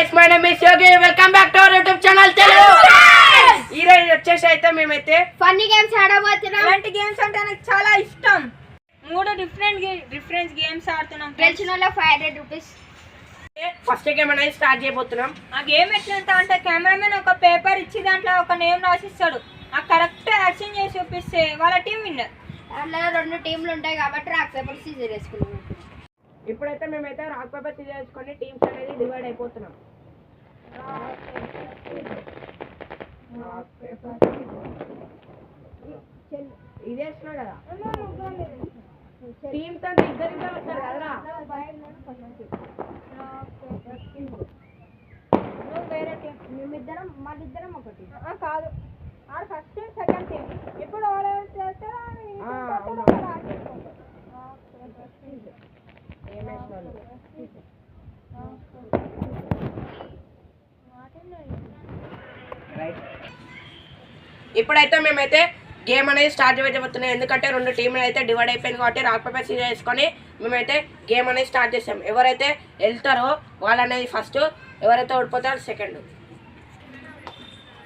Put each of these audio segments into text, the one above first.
guys, my name is Yogi. Welcome back to our YouTube channel. ఈ రోజు వచ్చేసి అయితే మేమైతే ఫన్నీ గేమ్స్ ఆడబోతున్నాం. ఇలాంటి గేమ్స్ అంటే నాకు చాలా ఇష్టం. మూడు డిఫరెంట్ గేమ్స్ ఆడుతున్నాం. గెలిచిన వాళ్ళ 500 రూపీస్. ఫస్ట్ గేమ్ అనేది స్టార్ట్ చేయబోతున్నాం. ఆ గేమ్ ఎట్లా అంటే కెమెరామెన్ ఒక పేపర్ ఇచ్చి దాంట్లో ఒక నేమ్ రాసిస్తాడు. ఆ కరెక్ట్ యాక్షన్ చేసి చూపిస్తే వాళ్ళ టీం విన్నర్. అందులో 2 టీంలు ఉంటాయి కాబట్టి రాక్ పేపర్ సీజర్ వేసుకున్నాం. ఇప్పుడైతే మేమైతే రాక్ పేపర్ సీజర్ వేసుకొని టీమ్స్ అనేది డివైడ్ అయిపోతున్నాం. ఇదే వేస్తున్నావు కదా టీమ్స్ అంటే ఇద్దరు వస్తారు కదరా. వేరే టీం మేమిద్దరం మళ్ళిద్దరం ఒకటి కాదు. ఆడ ఫస్ట్ సెకండ్ టీం. ఇప్పుడు ఇప్పుడైతే మేమైతే గేమ్ అనేది స్టార్ట్ చేయబోతున్నాం. ఎందుకంటే 2 టీంలు అయితే డివైడ్ అయిపోయింది కాబట్టి రాక్ పేపర్ సీజర్ వేసుకొని మేమైతే గేమ్ అనేది స్టార్ట్ చేసాం. ఎవరైతే వెళ్తారో వాళ్ళు అనేది ఫస్ట్, ఎవరైతే ఓడిపోతారో second.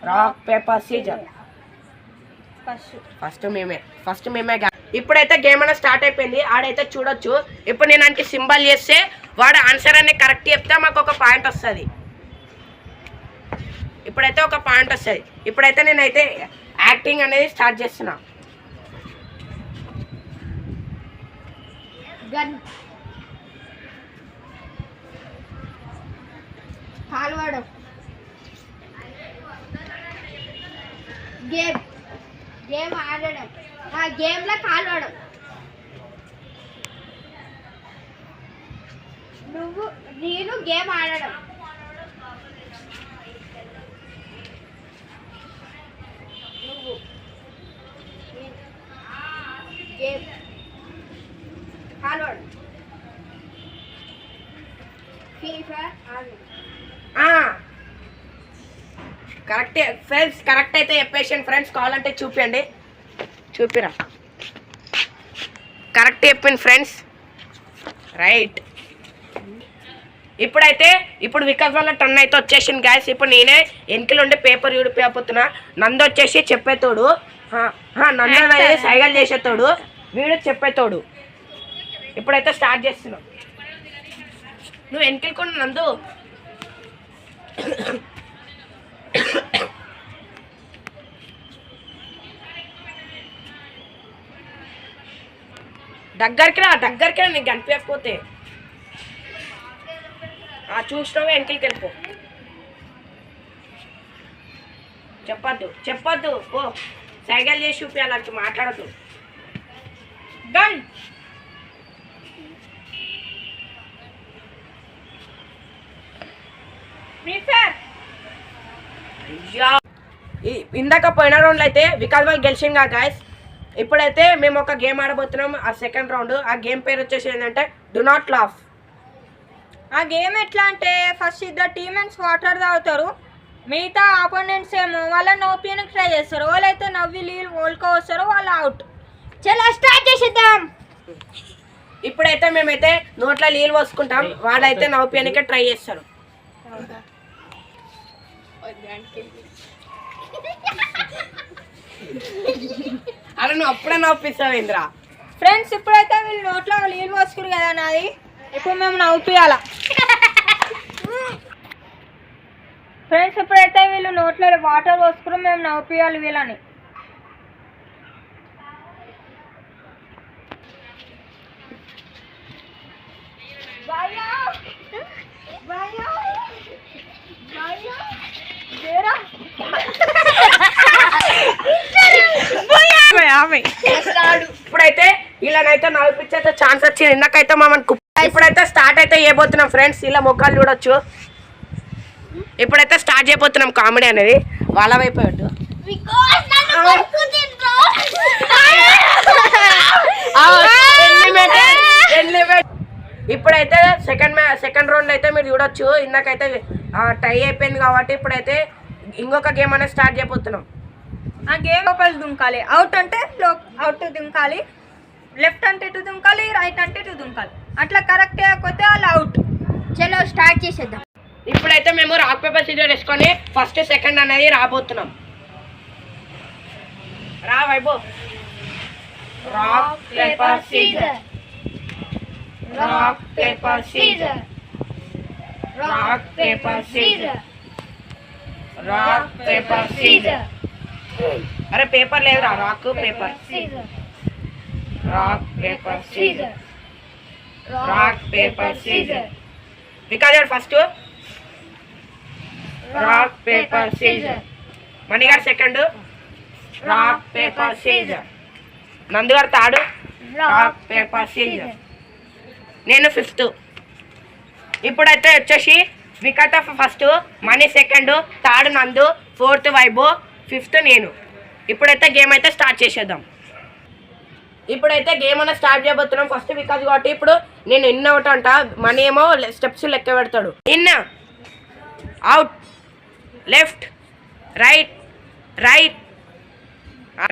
Rock paper scissor first మేమే. ఇప్పుడైతే గేమ్ అనేది స్టార్ట్ అయిపోయింది. ఆడైతే చూడొచ్చు. ఇప్పుడు నేను అంటే సింబల్ చేస్తే వాడు ఆన్సర్ అనేది కరెక్ట్ చెప్తే మాకు ఒక పాయింట్ వస్తుంది. ఇప్పుడైతే ఒక పాయింట్ వస్తుంది. ఇప్పుడైతే నేనైతే యాక్టింగ్ అనేది స్టార్ట్ చేస్తున్నా. గన్ కాల్వడం. గేమ్ ఆడడం. ఆ గేమ్లో కాల్వడం. నేను గేమ్ ఆడడం. గేమ్ కాల్వడం. కరెక్టే ఫ్రెండ్స్, కరెక్ట్ అయితే చెప్పేసాను ఫ్రెండ్స్. కావాలంటే చూపిరా. కరెక్ట్ చెప్పింది ఫ్రెండ్స్. రైట్. ఇప్పుడు వికాస్ వల్ల టర్న్ అయితే వచ్చేసింది గ్యాస్. ఇప్పుడు నేనే వెనకలు ఉండే పేపర్ యూడిపోతున్నా. నందు వచ్చేసి చెప్పేతోడు. నందు అనేది సైగల్ చేసేతోడు, వీడు చెప్పేతోడు. ఇప్పుడైతే స్టార్ట్ చేస్తున్నావు. నువ్వు వెనకలుకున్న నందు. దగ్గరికి రా నీకు కనిపించకపోతే. చూసినావు వెనకలికి వెళ్ళిపో. చెప్పొద్దు ఓ సైకిల్ చేసి చూపించాలంటే మాట్లాడద్దు. గన్ ఇందాక పోయిన రౌండ్లో అయితే వికాస్ వాళ్ళు గెలిచింది కదా గాయస్. ఇప్పుడైతే మేము ఒక గేమ్ ఆడబోతున్నాం. ఆ సెకండ్ రౌండ్. ఆ గేమ్ పేరు వచ్చేసి ఏంటంటే డు నాట్ లాఫ్. ఆ గేమ్ ఎట్లా అంటే ఫస్ట్ ఇద్దరు టీమేట్స్ వాటర్ తాగుతారు. మిగతా ఆపోనెంట్స్ ఏమో వాళ్ళని నవ్వుపీయడానికి ట్రై చేస్తారు. వాళ్ళైతే నవ్వి నీళ్ళు ఓల్కో వస్తారో వాళ్ళు అవుట్. చలో స్టార్ట్ చేసేద్దాం. ఇప్పుడైతే మేమైతే నోట్లో నీళ్ళు పోసుకుంటాం. వాళ్ళైతే నవ్వుపీయడానికే ట్రై చేస్తారు. అలా నువ్వు అప్పుడే నవ్విస్తావు ఇంద్రా. ఫ్రెండ్స్ ఇప్పుడైతే వీళ్ళు నోట్లో నీళ్ళు పోసుకురు కదా నాది. ఇప్పుడు మేము నవ్వుపియాలా. ఫ్రెండ్స్ ఇప్పుడైతే వీళ్ళు నోట్లో వాటర్ పోసుకుని మేము నవ్వుపియాలి వీళ్ళని. ఇప్పుడైతే వీళ్ళనైతే నవ్విపించే ఛాన్స్ వచ్చింది. ఇందాకైతే మమ్మల్ని ఇప్పుడైతే స్టార్ట్ అయితే చేయబోతున్నాం ఫ్రెండ్స్. ఇలా మొక్కలు చూడొచ్చు. ఇప్పుడైతే స్టార్ట్ చేయబోతున్నాం కామెడీ అనేది. వాళ్ళ వైపు ఇప్పుడైతే సెకండ్ రౌండ్ అయితే మీరు చూడొచ్చు. ఇందాకైతే టై అయిపోయింది కాబట్టి ఇప్పుడైతే ఇంకొక గేమ్ అనేది స్టార్ట్ చేయబోతున్నాం. ఆ గేమ్ లోపల దుంకాలి. అవుట్ అంటే అవుట్ దుంకాలి. లెఫ్ట్ అంటే ఇటు దుంకాలి, రైట్ అంటే ఇటు దుంకాలి. అట్లా కరెక్ట్ అయిపోతే వాళ్ళు అవుట్. చలో స్టార్ట్ చేసేద్దాం. ఇప్పుడైతే మేము రాక్ పేపర్ సీజర్ వేసుకొని ఫస్ట్ సెకండ్ అనేది రాబోతున్నాం. రా Vaibhav. Rock paper scissor, rock paper scissor, rock paper scissor, rock paper scissor. అరే పేపర్ లేదురా, rock paper, rock paper scissor, rock paper scissor. Vikas first rock paper scissor, మణిగారు సెకండ్ రాక్ పేపర్ సీజర్, నందుగారు third rock paper scissor, నేను fifth. ఇప్పుడైతే వచ్చేసి వికట first, Mani second, third Nandu, fourth Vaibhav, fifth నేను. ఇప్పుడైతే గేమ్ అయితే స్టార్ట్ చేసేద్దాం. ఇప్పుడైతే గేమ్ అనేది స్టార్ట్ చేయబోతున్నాం. ఫస్ట్ వికాస్ కాబట్టి ఇప్పుడు నేను ఇన్ అవుట్ అంట, మనీ ఏమో స్టెప్స్ లెక్క పెడతాడు. In, out, left, right, right,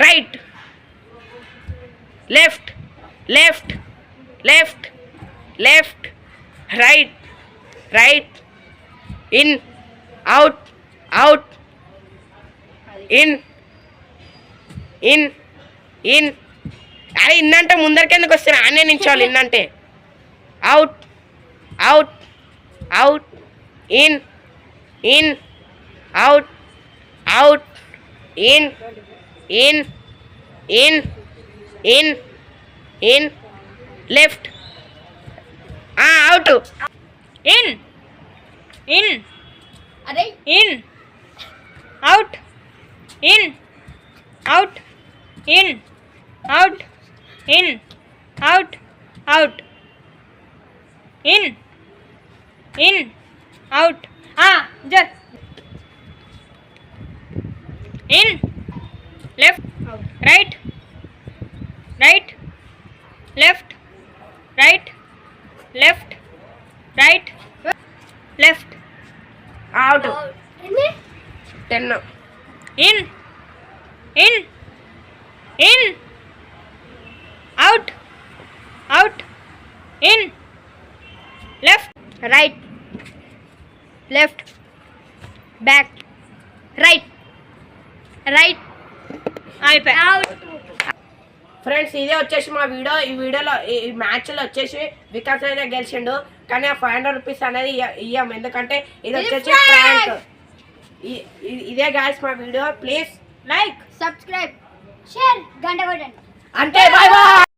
right, left, left, left, left, right, right, in, out, out, in, in, in. అరే ఇన్నంటే ముందరికెందుకు వస్తున్నా, అన్నీ నించోవాలి. ఇన్నంటే out, out, out, in, in, out, out, in, in, in, in, in, left, out, in, in, అరే in, out, in, out, in, out, in, out, out, in, in, out. జర్ in, left, right, right, left, right, left, right, left, out, ఎన్ని 10. In, in, in, out, out, in, left, right, left, back, right, right, అయిపోయా. Friends ఇదే వచ్చేసి మా video. ఈ వీడియోలో ఈ మ్యాచ్లో వచ్చేసి వికాస్ అయితే గెలిచిండు, కానీ ఆ 500 రూపీస్ అనేది ఇయ్యం, ఎందుకంటే ఇది వచ్చేసి ప్రాంక్. ఇదే గాయ్స్ మా video. Please like, subscribe, share, గంట కొట్టండి. అంతే, బాయ్ బాయ్.